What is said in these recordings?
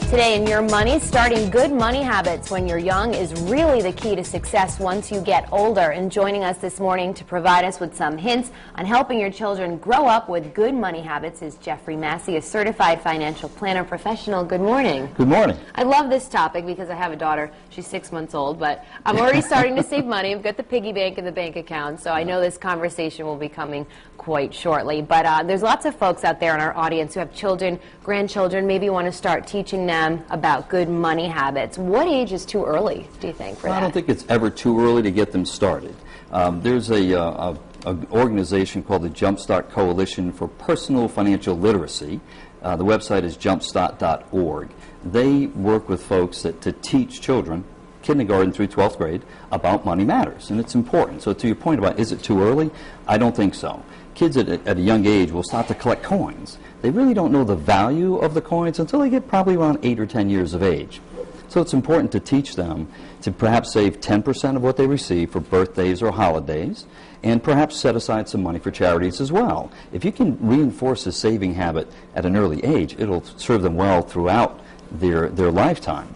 Today in Your Money, starting good money habits when you're young is really the key to success once you get older. And joining us this morning to provide us with some hints on helping your children grow up with good money habits is Jeffrey Massey, a certified financial planner professional. Good morning. Good morning. I love this topic because I have a daughter. She's 6 months old, but I'm already starting to save money. I've got the piggy bank and the bank account, so I know this conversation will be coming quite shortly. But there's lots of folks out there in our audience who have children, grandchildren, maybe want to start teaching them about good money habits. What age is too early, do you think, for that? I don't think it's ever too early to get them started. There's an organization called the Jumpstart Coalition for Personal Financial Literacy. The website is jumpstart.org. They work with folks to teach children, kindergarten through 12th grade, about money matters, and it's important. So to your point about is it too early, I don't think so. Kids at a young age will start to collect coins. They really don't know the value of the coins until they get probably around 8 or 10 years of age. So it's important to teach them to perhaps save 10% of what they receive for birthdays or holidays, and perhaps set aside some money for charities as well. If you can reinforce a saving habit at an early age, it'll serve them well throughout their lifetime.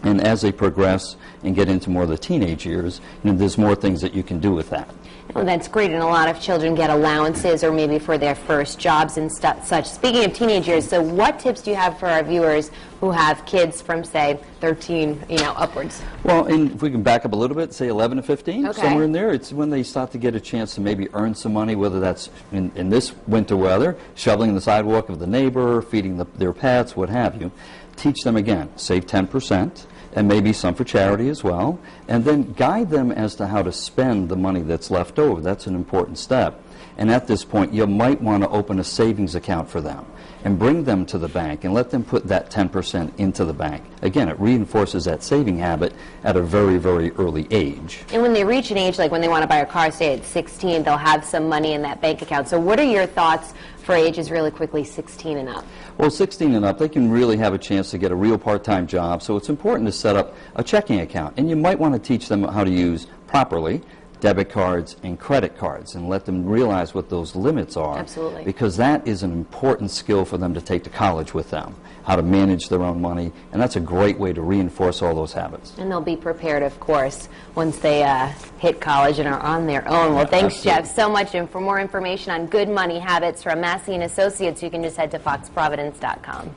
And as they progress and get into more of the teenage years, there's more things that you can do with that. Well, that's great, and a lot of children get allowances or maybe for their first jobs and such. Speaking of teenage years, so what tips do you have for our viewers who have kids from, say, 13, upwards? Well, and if we can back up a little bit, say 11 to 15, okay, somewhere in there, it's when they start to get a chance to maybe earn some money, whether that's in this winter weather, shoveling the sidewalk of the neighbor, feeding their pets, what have you. Teach them again, save 10%. And maybe some for charity as well, and then guide them as to how to spend the money that's left over. That's an important step. And at this point, you might want to open a savings account for them and bring them to the bank and let them put that 10% into the bank. Again, it reinforces that saving habit at a very, very early age. And when they reach an age, like when they want to buy a car, say at 16, they'll have some money in that bank account. So what are your thoughts for ages really quickly, 16 and up? Well, 16 and up, they can really have a chance to get a real part-time job, so it's important to set up a checking account. And you might want to teach them how to use properly debit cards and credit cards and let them realize what those limits are. Absolutely. Because that is an important skill for them to take to college with them, how to manage their own money, and that's a great way to reinforce all those habits. And they'll be prepared, of course, once they hit college and are on their own. Well, thanks, absolutely, Jeff, so much. And for more information on good money habits from Massey & Associates, you can just head to foxprovidence.com.